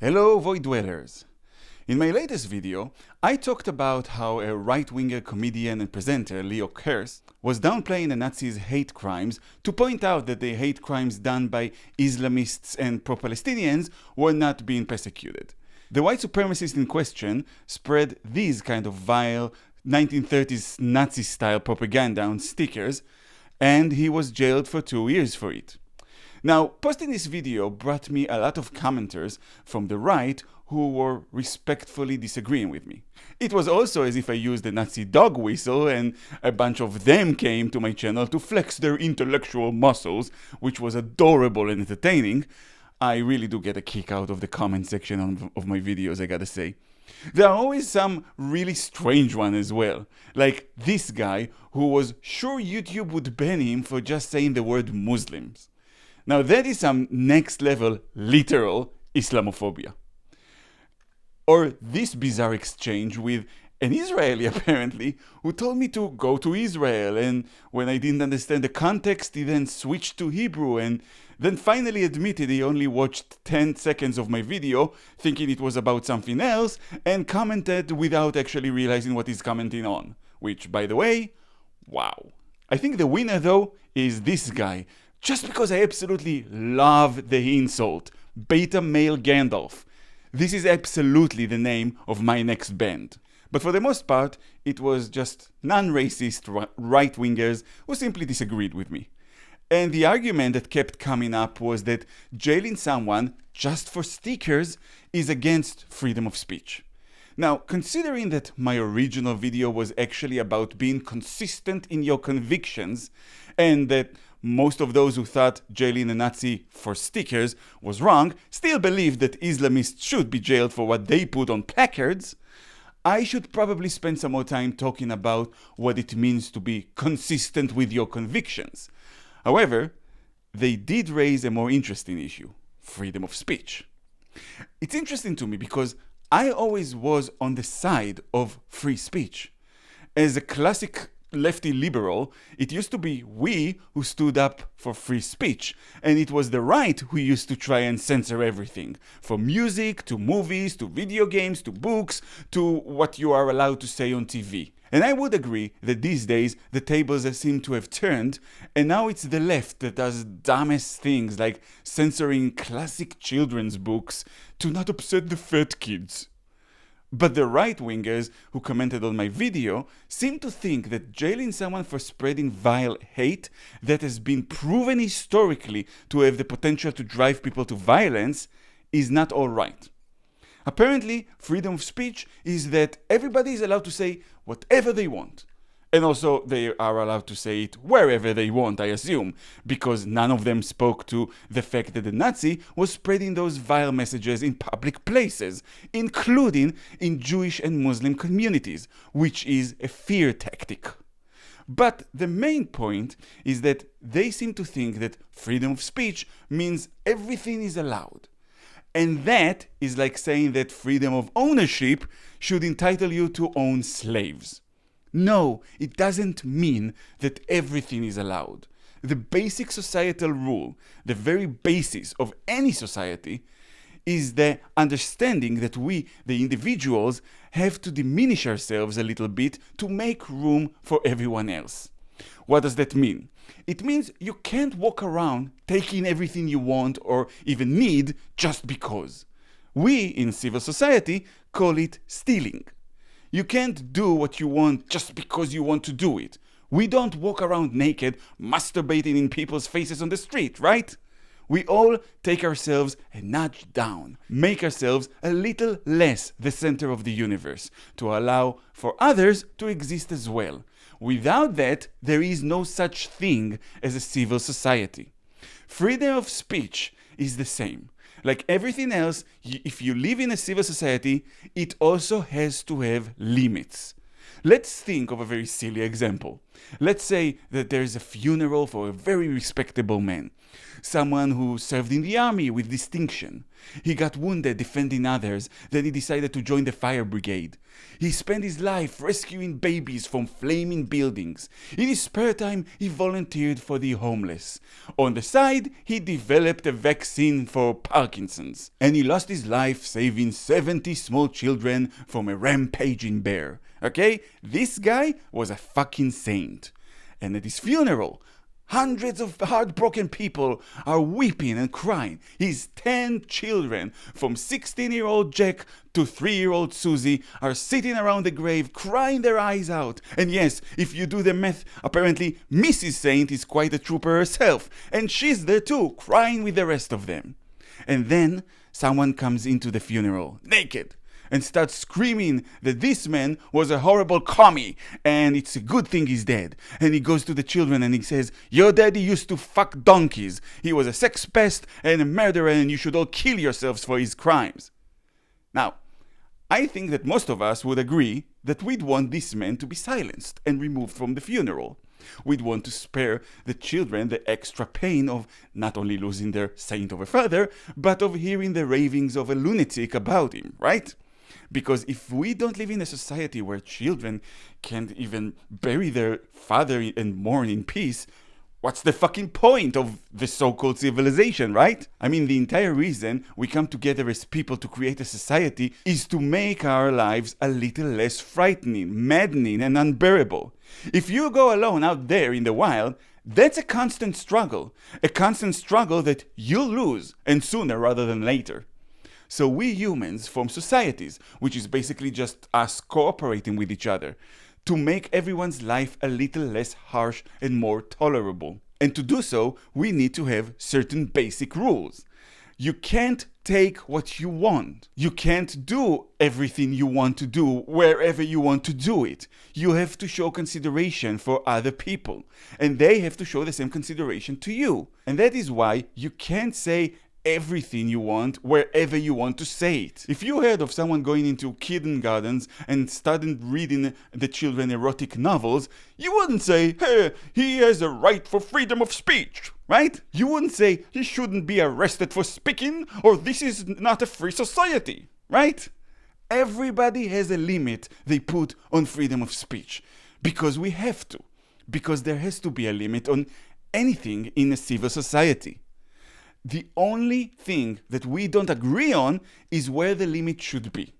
Hello Void Dwellers! In my latest video, I talked about how a right-winger comedian and presenter, Leo Kearse, was downplaying the Nazis' hate crimes to point out that the hate crimes done by Islamists and pro-Palestinians were not being persecuted. The white supremacist in question spread these kind of vile 1930s Nazi-style propaganda on stickers, and he was jailed for 2 years for it. Now, posting this video brought me a lot of commenters from the right who were respectfully disagreeing with me. It was also as if I used the Nazi dog whistle and a bunch of them came to my channel to flex their intellectual muscles, which was adorable and entertaining. I really do get a kick out of the comment section of my videos, I gotta say. There are always some really strange ones as well, like this guy who was sure YouTube would ban him for just saying the word Muslims. Now that is some next level literal Islamophobia. Or this bizarre exchange with an Israeli apparently who told me to go to Israel, and when I didn't understand the context he then switched to Hebrew and then finally admitted he only watched 10 seconds of my video thinking it was about something else and commented without actually realizing what he's commenting on. Which, by the way, wow. I think the winner though is this guy. Just because I absolutely love the insult, Beta Male Gandalf. This is absolutely the name of my next band. But for the most part, it was just non-racist right-wingers who simply disagreed with me. And the argument that kept coming up was that jailing someone just for stickers is against freedom of speech. Now, considering that my original video was actually about being consistent in your convictions, and that most of those who thought jailing a Nazi for stickers was wrong still believe that Islamists should be jailed for what they put on placards, I should probably spend some more time talking about what it means to be consistent with your convictions. However, they did raise a more interesting issue: freedom of speech. It's interesting to me because I always was on the side of free speech. As a classic lefty liberal, it used to be we who stood up for free speech, and it was the right who used to try and censor everything, from music to movies to video games to books to what you are allowed to say on TV. And I would agree that these days the tables seem to have turned, and now it's the left that does dumbest things like censoring classic children's books to not upset the fat kids. But the right-wingers who commented on my video seem to think that jailing someone for spreading vile hate that has been proven historically to have the potential to drive people to violence is not all right. Apparently, freedom of speech is that everybody is allowed to say whatever they want. And also, they are allowed to say it wherever they want, I assume, because none of them spoke to the fact that the Nazi was spreading those vile messages in public places, including in Jewish and Muslim communities, which is a fear tactic. But the main point is that they seem to think that freedom of speech means everything is allowed. And that is like saying that freedom of ownership should entitle you to own slaves. No, it doesn't mean that everything is allowed. The basic societal rule, the very basis of any society, is the understanding that we, the individuals, have to diminish ourselves a little bit to make room for everyone else. What does that mean? It means you can't walk around taking everything you want or even need just because. We, in civil society, call it stealing. You can't do what you want just because you want to do it. We don't walk around naked, masturbating in people's faces on the street, right? We all take ourselves a notch down, make ourselves a little less the center of the universe, to allow for others to exist as well. Without that, there is no such thing as a civil society. Freedom of speech is the same. Like everything else, if you live in a civil society, it also has to have limits. Let's think of a very silly example. Let's say that there is a funeral for a very respectable man, someone who served in the army with distinction. He got wounded defending others, then he decided to join the fire brigade. He spent his life rescuing babies from flaming buildings. In his spare time, he volunteered for the homeless. On the side, he developed a vaccine for Parkinson's. And he lost his life saving 70 small children from a rampaging bear. Okay? This guy was a fucking saint. And at his funeral, hundreds of heartbroken people are weeping and crying. His 10 children, from 16-year-old Jack to 3-year-old Susie, are sitting around the grave crying their eyes out. And yes, if you do the math, apparently Mrs. Saint is quite a trooper herself, and she's there too, crying with the rest of them. And then someone comes into the funeral, naked, and starts screaming that this man was a horrible commie and it's a good thing he's dead. And he goes to the children and he says, your daddy used to fuck donkeys. He was a sex pest and a murderer, and you should all kill yourselves for his crimes. Now, I think that most of us would agree that we'd want this man to be silenced and removed from the funeral. We'd want to spare the children the extra pain of not only losing their saint of a father, but of hearing the ravings of a lunatic about him, right? Because if we don't live in a society where children can't even bury their father and mourn in peace, what's the fucking point of the so-called civilization, right? I mean, the entire reason we come together as people to create a society is to make our lives a little less frightening, maddening, and unbearable. If you go alone out there in the wild, that's a constant struggle that you'll lose, and sooner rather than later. So we humans form societies, which is basically just us cooperating with each other, to make everyone's life a little less harsh and more tolerable. And to do so, we need to have certain basic rules. You can't take what you want. You can't do everything you want to do wherever you want to do it. You have to show consideration for other people, and they have to show the same consideration to you. And that is why you can't say everything you want wherever you want to say it. If you heard of someone going into kindergartens and started reading the children erotic novels, you wouldn't say, hey, he has a right for freedom of speech, right? You wouldn't say he shouldn't be arrested for speaking, or this is not a free society, right? Everybody has a limit they put on freedom of speech, because we have to, because there has to be a limit on anything in a civil society. The only thing that we don't agree on is where the limit should be.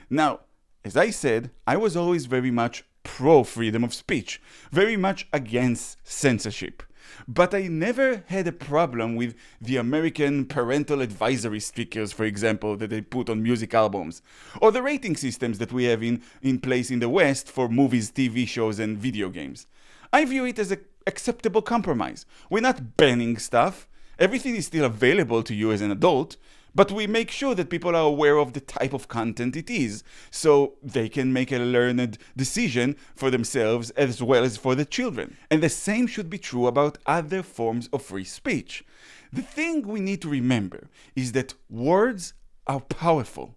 Now, as I said, I was always very much pro freedom of speech, very much against censorship. But I never had a problem with the American parental advisory stickers, for example, that they put on music albums, or the rating systems that we have in place in the West for movies, TV shows, and video games. I view it as an acceptable compromise. We're not banning stuff. Everything is still available to you as an adult, but we make sure that people are aware of the type of content it is, so they can make a learned decision for themselves as well as for the children. And the same should be true about other forms of free speech. The thing we need to remember is that words are powerful.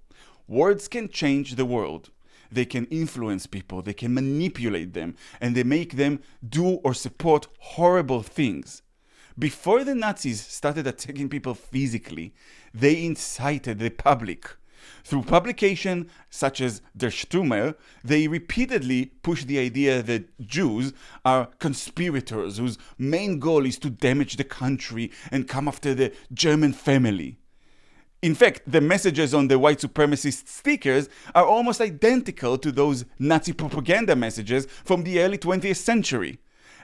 Words can change the world. They can influence people, they can manipulate them, and they make them do or support horrible things. Before the Nazis started attacking people physically, they incited the public. Through publication such as Der Stürmer, they repeatedly pushed the idea that Jews are conspirators whose main goal is to damage the country and come after the German family. In fact, the messages on the white supremacist stickers are almost identical to those Nazi propaganda messages from the early 20th century.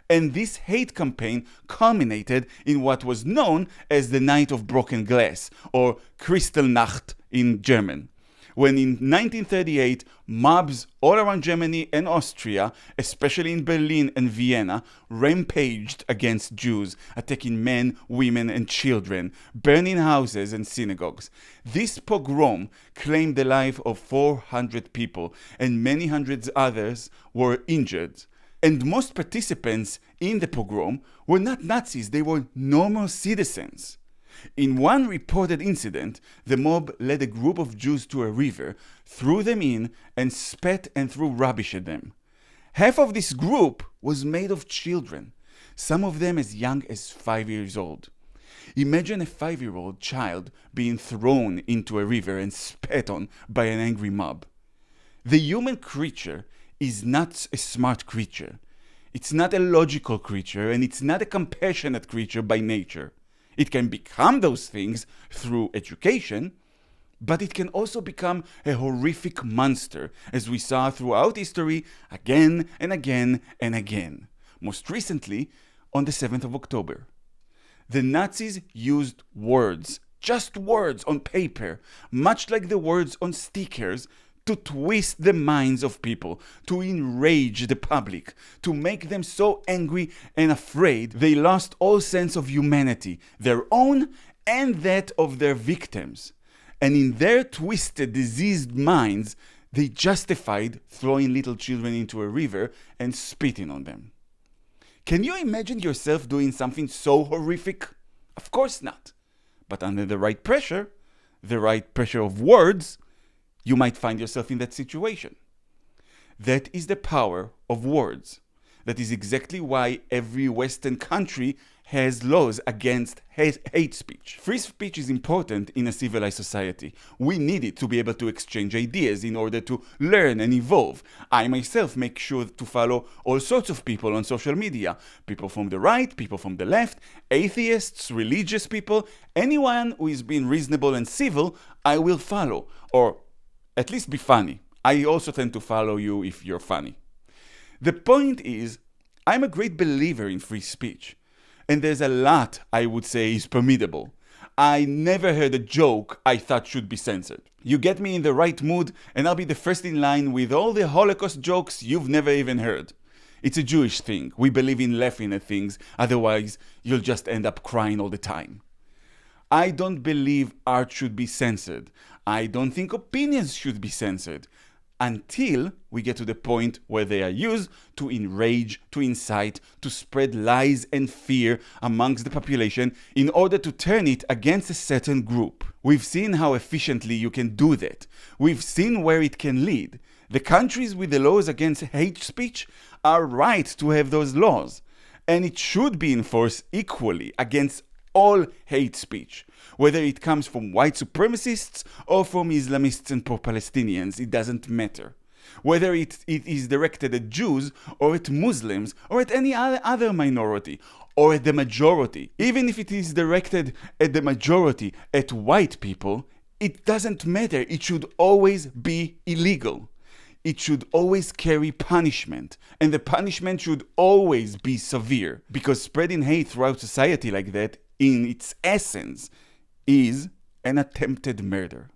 And this hate campaign culminated in what was known as the Night of Broken Glass, or Kristallnacht in German, when in 1938 mobs all around Germany and Austria, especially in Berlin and Vienna, rampaged against Jews, attacking men, women and children, burning houses and synagogues. This pogrom claimed the life of 400 people, and many hundreds others were injured. And most participants in the pogrom were not Nazis, they were normal citizens. In one reported incident, the mob led a group of Jews to a river, threw them in, and spat and threw rubbish at them. Half of this group was made of children, some of them as young as 5 years old. Imagine a 5-year-old child being thrown into a river and spat on by an angry mob. The human creature is not a smart creature. It's not a logical creature, and it's not a compassionate creature by nature. It can become those things through education, but it can also become a horrific monster, as we saw throughout history again and again and again. Most recently, on the 7th of October. The Nazis used words, just words on paper, much like the words on stickers, to twist the minds of people, to enrage the public, to make them so angry and afraid they lost all sense of humanity, their own and that of their victims. And in their twisted, diseased minds, they justified throwing little children into a river and spitting on them. Can you imagine yourself doing something so horrific? Of course not. But under the right pressure of words, you might find yourself in that situation. That is the power of words. That is exactly why every Western country has laws against hate speech. Free speech is important in a civilized society. We need it to be able to exchange ideas in order to learn and evolve. I myself make sure to follow all sorts of people on social media. People from the right, people from the left, atheists, religious people, anyone who is being reasonable and civil, I will follow. Or at least be funny. I also tend to follow you if you're funny. The point is, I'm a great believer in free speech. And there's a lot I would say is permissible. I never heard a joke I thought should be censored. You get me in the right mood and I'll be the first in line with all the Holocaust jokes you've never even heard. It's a Jewish thing. We believe in laughing at things, otherwise you'll just end up crying all the time. I don't believe art should be censored. I don't think opinions should be censored. Until we get to the point where they are used to enrage, to incite, to spread lies and fear amongst the population in order to turn it against a certain group. We've seen how efficiently you can do that. We've seen where it can lead. The countries with the laws against hate speech are right to have those laws, and it should be enforced equally against all hate speech, whether it comes from white supremacists or from Islamists and pro-Palestinians, it doesn't matter. Whether it is directed at Jews or at Muslims or at any other minority or at the majority, even if it is directed at the majority, at white people, it doesn't matter. It should always be illegal. It should always carry punishment, and the punishment should always be severe, because spreading hate throughout society like that, in its essence, is an attempted murder.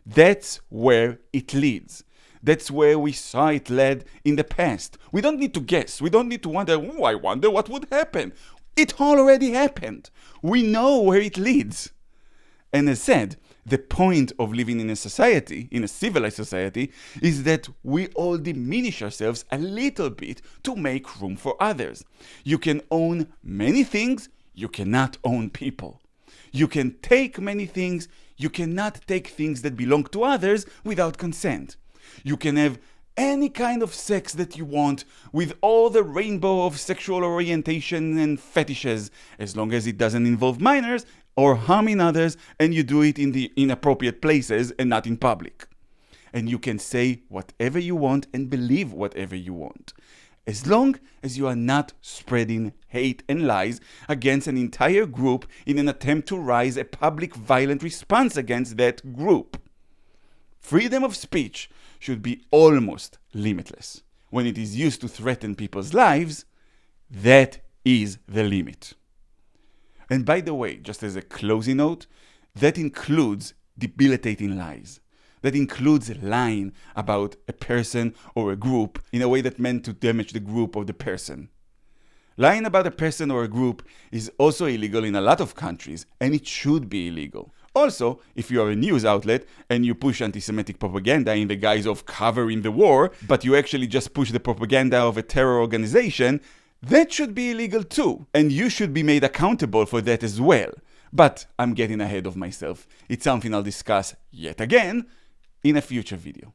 That's where it leads. That's where we saw it led in the past. We don't need to guess. We don't need to wonder, I wonder what would happen. It already happened. We know where it leads. And as said, the point of living in a society, in a civilized society, is that we all diminish ourselves a little bit to make room for others. You can own many things, you cannot own people. You can take many things, you cannot take things that belong to others without consent. You can have any kind of sex that you want with all the rainbow of sexual orientation and fetishes, as long as it doesn't involve minors or harming others, and you do it in the inappropriate places and not in public. And you can say whatever you want and believe whatever you want, as long as you are not spreading hate and lies against an entire group in an attempt to raise a public violent response against that group. Freedom of speech should be almost limitless. When it is used to threaten people's lives, that is the limit. And by the way, just as a closing note, that includes debilitating lies. That includes lying about a person or a group in a way that meant to damage the group or the person. Lying about a person or a group is also illegal in a lot of countries, and it should be illegal. Also, if you are a news outlet and you push anti-Semitic propaganda in the guise of covering the war, but you actually just push the propaganda of a terror organization, that should be illegal too, and you should be made accountable for that as well. But I'm getting ahead of myself. It's something I'll discuss yet again in a future video.